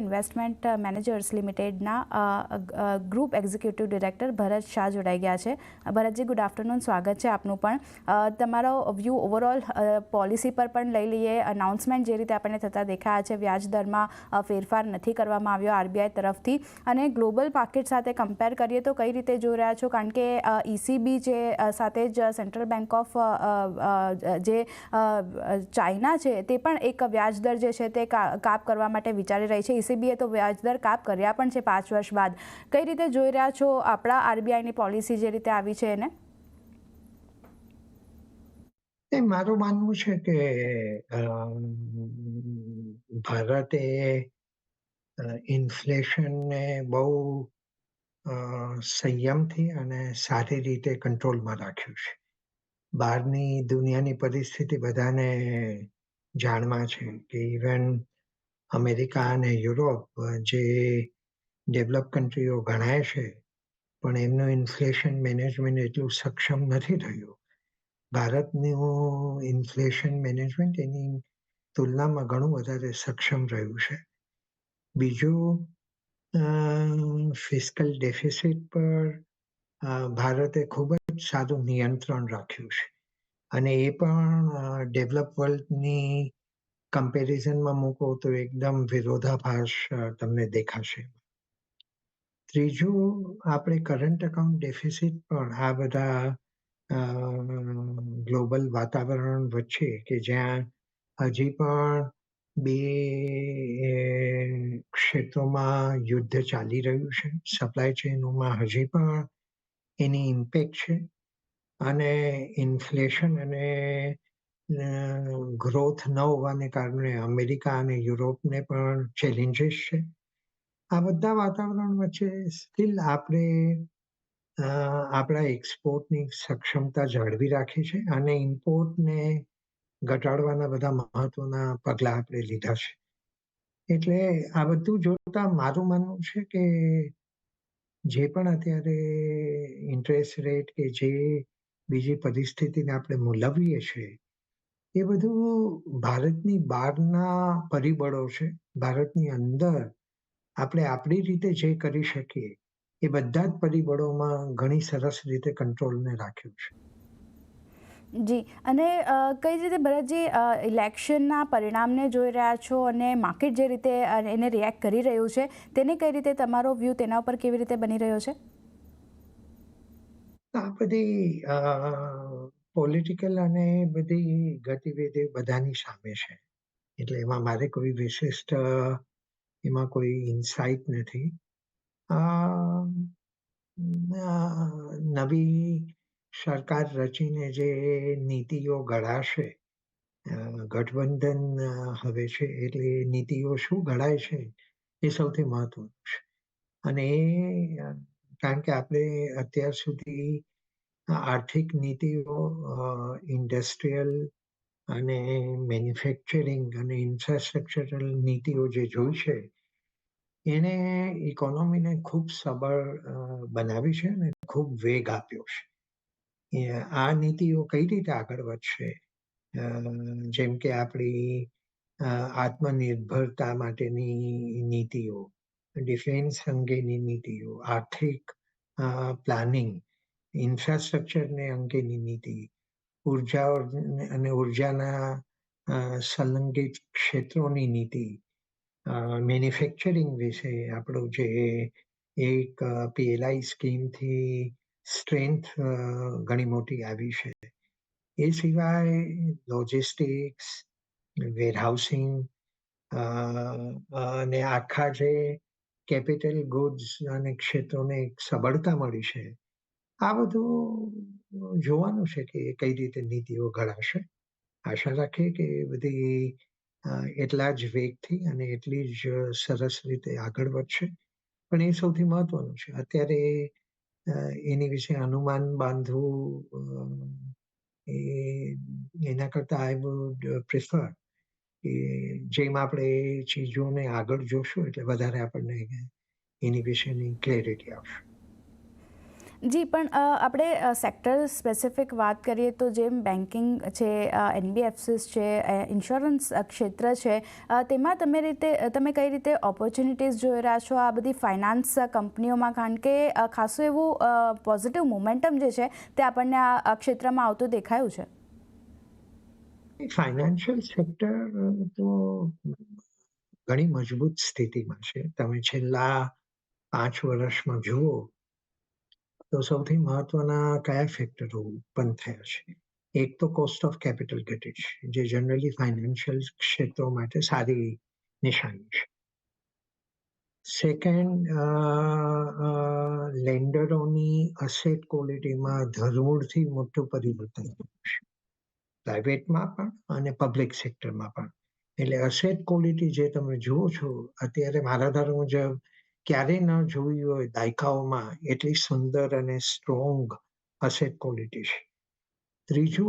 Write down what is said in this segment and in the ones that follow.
Investment managers લિમિટેડના group executive director ભરત શાહ જોડાઈ ગયા છે. ભરતજી, ગુડ આફ્ટરનૂન, સ્વાગત છે આપનું પણ. તમારો વ્યૂ ઓવરઓલ પોલિસી પર પણ લઈ લઈએ. અનાઉન્સમેન્ટ જે રીતે આપણને થતા દેખાયા છે, વ્યાજ દરમાં ફેરફાર નથી કરવામાં આવ્યો આરબીઆઈ તરફથી, અને ગ્લોબલ માર્કેટ સાથે કમ્પેર કરીએ તો કઈ રીતે જોઈ રહ્યા છો? કારણ કે ECB જે સાથે જ સેન્ટ્રલ બેંક ઓફ જે ચાઇના છે તે પણ એક વ્યાજદર જે છે તે કાપ કરવા માટે વિચારી રહી છે. ECBએ તો વ્યાજદર કાપ કર્યા પણ છે 5 વર્ષ બાદ. કઈ રીતે જોઈ રહ્યા છો આપણા આરબીઆઈની પોલિસી જે રીતે આવી છે એને? મારું માનવું છે કે ભારતે ઇન્ફ્લેશનને બહુ સંયમથી અને સારી રીતે કંટ્રોલમાં રાખ્યું છે. બહારની દુનિયાની પરિસ્થિતિ બધાને જાણમાં છે કે ઇવન અમેરિકા અને યુરોપ જે ડેવલપ કન્ટ્રીઓ ગણાય છે, પણ એમનું ઇન્ફ્લેશન મેનેજમેન્ટ એટલું સક્ષમ નથી થયું. ભારતનું ઇન્ફ્લેશન મેનેજમેન્ટ એની તુલનામાં ઘણું વધારે સક્ષમ રહ્યું છે. બીજું, ફિસ્કલ ડેફિસિટ પર ભારતે ખૂબ જ સારું નિયંત્રણ રાખ્યું છે, અને એ પણ ડેવલપ વર્લ્ડની કમ્પેરિઝનમાં મૂકો તો એકદમ વિરોધાભાસ તમને દેખાશે. ત્રીજું, આપણે કરંટ અકાઉન્ટ ડેફિસિટ પણ આ બધા ગ્લોબલ વાતાવરણ વચ્ચે કે જ્યાં હજી પણ બે ક્ષેત્રોમાં યુદ્ધ ચાલી રહ્યું છે, સપ્લાય ચેનોમાં હજી પણ એની ઇમ્પેક્ટ છે, અને ઇન્ફ્લેશન અને ગ્રોથ ન હોવાને કારણે અમેરિકા અને યુરોપને પણ ચેલેન્જીસ છે. આ બધા વાતાવરણ વચ્ચે સ્ટીલ આપણે આપણા એક્સપોર્ટની સક્ષમતા જાળવી રાખી છે, અને ઇમ્પોર્ટને ઘટાડવાના બધા મહત્વના પગલાં આપણે લીધા છે. એટલે આ બધું જોતા મારું માનવું છે કે જે પણ અત્યારે ઇન્ટરેસ્ટ રેટ કે જે બીજી પરિસ્થિતિને આપણે મૂલવીએ છીએ, એ બધું ભારતની બહારના પરિબળો છે. ભારતની અંદર આપણે આપણી રીતે જે કરી શકીએ એ બધા જ પરિબળોમાં ઘણી સરસ રીતે કંટ્રોલને રાખ્યું છે. જી, અને કઈ રીતે ભરતજી ઇલેક્શનના પરિણામને જોઈ રહ્યા છો અને માર્કેટ જે રીતે એને રિએક્ટ કરી રહ્યું છે, તેને કઈ રીતે તમારો વ્યૂ તેના ઉપર કેવી રીતે બની રહ્યો છે? આ બધી પોલિટિકલ અને બધી ગતિવિધિ બધાની સામે છે, એટલે એમાં મારે કોઈ વિશિષ્ટ એમાં કોઈ ઇન્સાઇટ નથી. નવી સરકાર રચીને જે નીતિઓ ઘડાશે, ગઠબંધન હવે છે, એટલે નીતિઓ શું ઘડાય છે એ સૌથી મહત્વનું છે. અને કારણ કે આપણે અત્યાર સુધી આર્થિક નીતિઓ ઇન્ડસ્ટ્રીયલ અને મેન્યુફેક્ચરિંગ અને ઇન્ફ્રાસ્ટ્રક્ચરલ નીતિઓ જે જોઈ છે, એને ઇકોનોમીને ખૂબ સબળ બનાવી છે અને ખૂબ વેગ આપ્યો છે. આ નીતિઓ કઈ રીતે આગળ વધશે, જેમ કે આપણી આત્મનિર્ભરતા માટેની નીતિઓ, ડિફેન્સ અંગેની નીતિઓ, આર્થિક પ્લાનિંગ, ઇન્ફ્રાસ્ટ્રક્ચરને અંગેની નીતિ, ઉર્જા અને ઉર્જાના સંલગ્નિત ક્ષેત્રોની નીતિ, મેન્યુફેક્ચરિંગ વિશે આપણું જે એક PLI સ્કીમથી સ્ટ્રેન્થ ઘણી મોટી આવી છે. એ સિવાય લોજિસ્ટિક્સ, વેરહાઉસિંગ અને આખા જે કેપિટલ ગુડ્સ અને ક્ષેત્રોને એક સબળતા મળી છે. આ બધું જોવાનું છે કે કઈ રીતે નીતિઓ ઘડાશે. આશા રાખીએ કે બધી એટલા જ વેગથી અને એટલી જ સરસ રીતે આગળ વધશે, પણ એ સૌથી મહત્વનું છે. અત્યારે એની વિશે અનુમાન બાંધવું એના કરતાં આઈ વુડ પ્રિફર કે જેમ આપણે ચીજોને આગળ જોશું એટલે વધારે આપણને એની વિશેની ક્લેરિટી આવશે. જી, પણ આપણે સેક્ટર સ્પેસિફિક વાત કરીએ તો જેમ બેન્કિંગ છે, એનબીએફસીસ છે, ઇન્સ્યોરન્સ ક્ષેત્ર છે, તેમાં તમે કઈ રીતે ઓપોર્ચ્યુનિટીઝ જોઈ રહ્યા છો આ બધી ફાઇનાન્સ કંપનીઓમાં? કારણ કે ખાસું એવું પોઝિટિવ મોમેન્ટમ જે છે તે આપણને આ ક્ષેત્રમાં આવતું દેખાયું છે. ફાઇનાન્શિયલ સેક્ટર તો ઘણી મજબૂત સ્થિતિમાં છે. તમે છેલ્લા 5 વર્ષમાં જુઓ તો સૌથી મહત્વના કયા ફેક્ટરો ઉત્પન્ન થયા છે. એક તો કોસ્ટ ઓફ કેપિટલ ઘટે છે, જે જનરલી ફાઇનાન્શિયલ ક્ષેત્રો માટે સારી નિશાની છે. સેકન્ડ, લેન્ડરોની અસેટ ક્વોલિટીમાં ધરમૂળથી મોટું પરિવર્તન થયું છે, પ્રાઇવેટમાં પણ અને પબ્લિક સેક્ટરમાં પણ. એટલે અસેટ ક્વોલિટી જે તમે જુઓ છો અત્યારે, મારા ધારો મુજબ ક્યારેય ન જોઈ હોય દાયકાઓમાં એટલી સુંદર અને સ્ટ્રોંગ અસેટ ક્વોલિટી છે. ત્રીજું,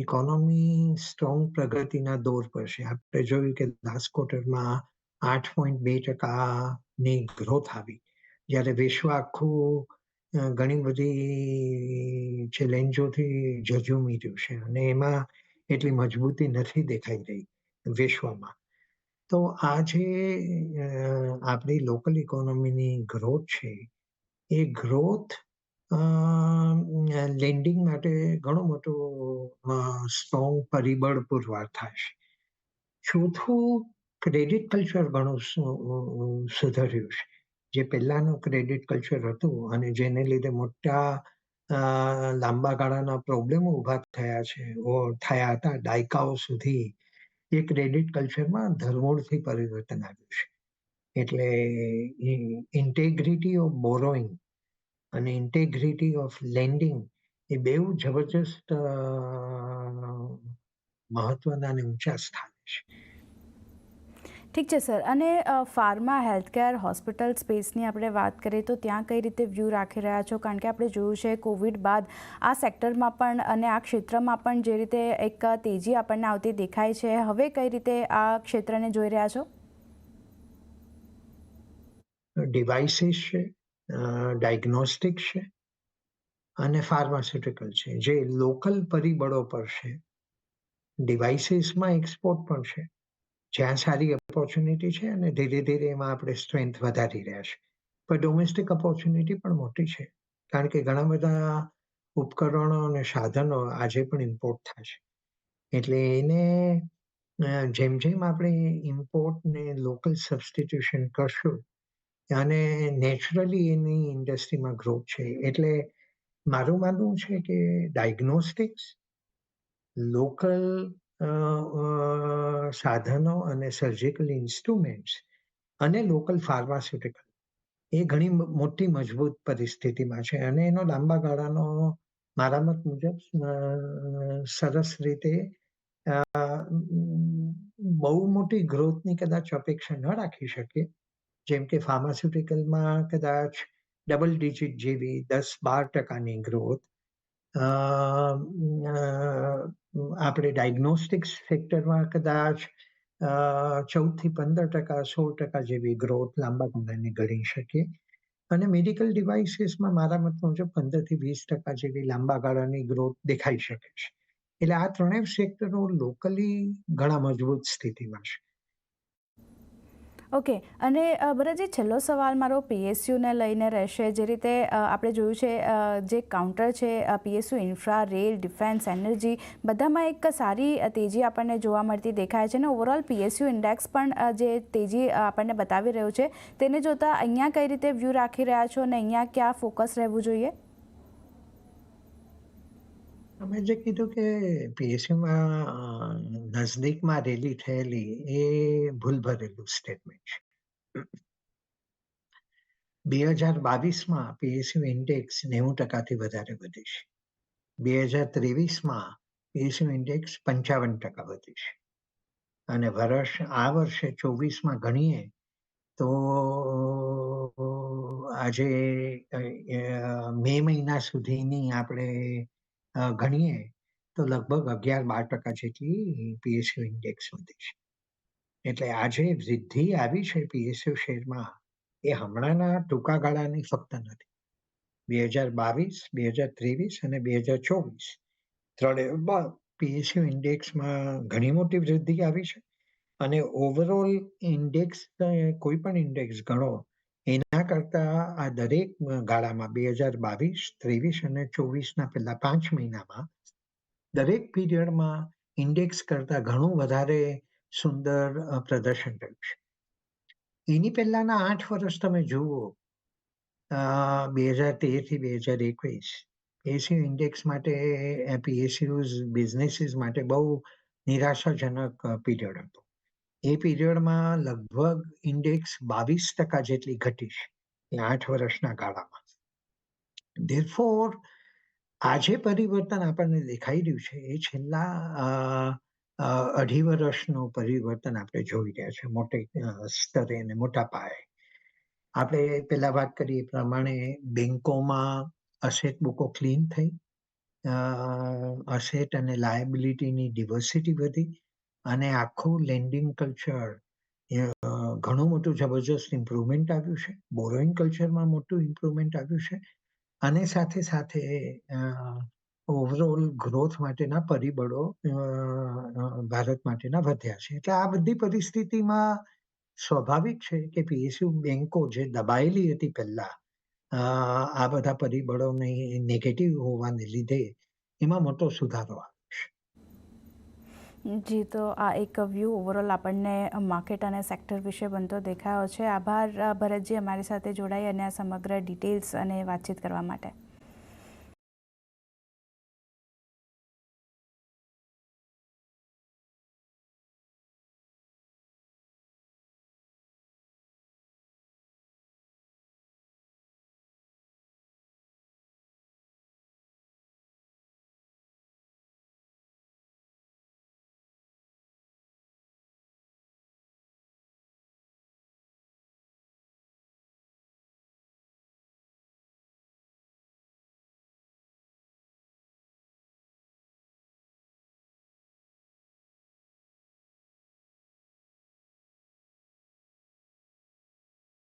ઇકોનોમી સ્ટ્રોંગ પ્રગતિના દોર પર છે. આપણે જોયું કે લાસ્ટ ક્વાર્ટરમાં 8.2% ગ્રોથ આવી, જ્યારે વિશ્વ આખું ઘણી બધી ચેલેન્જોથી ઝઝૂમી રહ્યું છે અને એમાં એટલી મજબૂતી નથી દેખાઈ રહી વિશ્વમાં. તો આ જે આપણી લોકલ ઇકોનોમીની ગ્રોથ છે, એ ગ્રોથ લેન્ડિંગ માટે ઘણો મોટો સ્ટ્રોંગ પરિબળ પુરવાર થાય છે. ચોથું, ક્રેડિટ કલ્ચર ઘણું સુધર્યું છે. જે પહેલાનું ક્રેડિટ કલ્ચર હતું અને જેને લીધે મોટા લાંબા ગાળાના પ્રોબ્લેમો ઊભા થયા હતા દાયકાઓ સુધી, એ ક્રેડિટ કલ્ચરમાં ધરમૂળથી પરિવર્તન આવ્યું છે. એટલે ઇન્ટેગ્રિટી ઓફ બોરોઈંગ અને ઇન્ટેગ્રિટી ઓફ લેન્ડિંગ એ બેઉ જબરજસ્ત મહત્વના અને ઊંચા સ્થાને છે. ઠીક છે સર. અને ફાર્મા, હેલ્થકેર, હોસ્પિટલ સ્પેસની આપણે વાત કરીએ તો ત્યાં કઈ રીતે વ્યૂ રાખી રહ્યા છો? કારણ કે આપણે જોયું છે કોવિડ બાદ આ સેક્ટરમાં પણ અને આ ક્ષેત્રમાં પણ જે રીતે એક તેજી આપણને આવતી દેખાય છે, હવે કઈ રીતે આ ક્ષેત્રને જોઈ રહ્યા છો? ડિવાઇસીસ છે, ડાયગ્નોસ્ટિક્સ છે અને ફાર્માસ્યુટિકલ છે, જે લોકલ પરિબળો પર છે. ડિવાઇસીસમાં એક્સપોર્ટ પણ છે, જ્યાં સારી ઓપોર્ચ્યુનિટી છે અને ધીરે ધીરે એમાં આપણે સ્ટ્રેન્થ વધારી રહ્યા છે. પણ ડોમેસ્ટિક ઓપોર્ચ્યુનિટી પણ મોટી છે, કારણ કે ઘણા બધા ઉપકરણો અને સાધનો આજે પણ ઇમ્પોર્ટ થાય છે. એટલે એને જેમ જેમ આપણે ઇમ્પોર્ટ ને લોકલ સબસ્ટિટ્યુશન કરશું અને નેચરલી એની ઇન્ડસ્ટ્રીમાં ગ્રોથ છે. એટલે મારું માનવું છે કે ડાયગ્નોસ્ટિક્સ, લોકલ સાધનો અને સર્જિકલ ઇન્સ્ટ્રુમેન્ટ્સ અને લોકલ ફાર્માસ્યુટિકલ એ ઘણી મોટી મજબૂત પરિસ્થિતિમાં છે અને એનો લાંબા ગાળાનો મારા મત મુજબ સરસ રીતે બહુ મોટી ગ્રોથની કદાચ અપેક્ષા ન રાખી શકીએ, જેમ કે ફાર્માસ્યુટિકલમાં કદાચ ડબલ ડિજિટ જેવી 10-12% ગ્રોથ, આપણે ડાયગ્નોસ્ટિક્સ સેક્ટરમાં કદાચ 14-15%, 16% જેવી ગ્રોથ લાંબા ગાળાની ગણી શકીએ. અને મેડિકલ ડિવાઇસીસમાં મારા મત મુજબ 15-20% જેવી લાંબા ગાળાની ગ્રોથ દેખાઈ શકે છે. એટલે આ ત્રણેય સેક્ટરો લોકલી ઘણા મજબૂત સ્થિતિમાં છે. ઓકે. અને ભરતજી, છેલ્લો સવાલ મારો પીએસયુને લઈને રહેશે. જે રીતે આપણે જોયું છે, જે કાઉન્ટર છે PSU infra, rail, defence, energy, બધામાં એક સારી તેજી આપણને જોવા મળતી દેખાય છે અને ઓવરઓલ પીએસયુ ઇન્ડેક્સ પણ જે તેજી આપણને બતાવી રહ્યું છે, તેને જોતાં અહીંયા કઈ રીતે વ્યૂ રાખી રહ્યા છો અને અહીંયા ક્યાં ફોકસ રહેવું જોઈએ? તમે જે કીધું કે પીએસયુમાં નજદીકમાં રેલી થયેલી, એ ભૂલ ભરેલું સ્ટેટમેન્ટ છે. 2022માં પીએસયુ ઇન્ડેક્સ 90%થી વધારે વધી છે. 2023માં પીએસયુ ઇન્ડેક્સ 55% વધી છે. અને આ વર્ષે 24માં ગણીએ તો આજે મે મહિના સુધીની આપણે ગણીએ તો લગભગ 11-12% જેટલી પીએસયુ ઇન્ડેક્સ વધી છે. એટલે આજે વૃદ્ધિ આવી છે પીએસયુ શેરમાં, એ હમણાંના ટૂંકા ગાળાની ફક્ત નથી. 2022, 2023 અને 2024 ત્રણેય PSU ઇન્ડેક્સમાં ઘણી મોટી વૃદ્ધિ આવી છે અને ઓવરઓલ ઇન્ડેક્સ કોઈ પણ ઇન્ડેક્સ ગણો એના કરતા આ દરેક ગાળામાં 2022, 23 અને 24ના પહેલા 5 મહિનામાં દરેક પીરિયડમાં ઇન્ડેક્સ કરતા ઘણું વધારે સુંદર પ્રદર્શન રહ્યું છે. એની પહેલાના 8 વર્ષ તમે જુઓ 2013 થી 2021 PSU ઇન્ડેક્સ માટે PSUs બિઝનેસીસ માટે બહુ નિરાશાજનક પીરિયડ હતો. એ પીરિયડમાં લગભગ ઇન્ડેક્સ 22% જેટલી ઘટી છે એ 8 વર્ષના ગાળામાં. ધેરફોર આજે પરિવર્તન આપણને દેખાઈ રહ્યું છે એ છેલ્લા 2.5 વર્ષનું પરિવર્તન આપણે જોઈ રહ્યા છે મોટે સ્તરે અને મોટા પાયે. આપણે પહેલા વાત કરી એ પ્રમાણે બેંકોમાં અસેટ બુકો ક્લીન થઈ, અસેટ અને લાયબિલિટીની ડિવર્સિટી વધી અને આખું લેન્ડિંગ કલ્ચર ઘણું મોટું જબરજસ્ત ઇમ્પ્રુવમેન્ટ આવ્યું છે. બોરોઈંગ કલ્ચરમાં મોટું ઇમ્પ્રુવમેન્ટ આવ્યું છે અને સાથે સાથે ઓવરઓલ ગ્રોથ માટેના પરિબળો ભારત માટેના વધ્યા છે. એટલે આ બધી પરિસ્થિતિમાં સ્વાભાવિક છે કે PSU બેંકો જે દબાયેલી હતી પહેલા આ બધા પરિબળોની નેગેટિવ હોવાને લીધે એમાં મોટો સુધારો આવ્યો. જી, તો આ એક વ્યૂ ઓવરઓલ આપણને માર્કેટ અને સેક્ટર વિશે બનતો દેખાયો છે. આભાર ભરતજી અમારી સાથે જોડાઈ અને આ સમગ્ર ડિટેલ્સ અને વાતચીત કરવા માટે.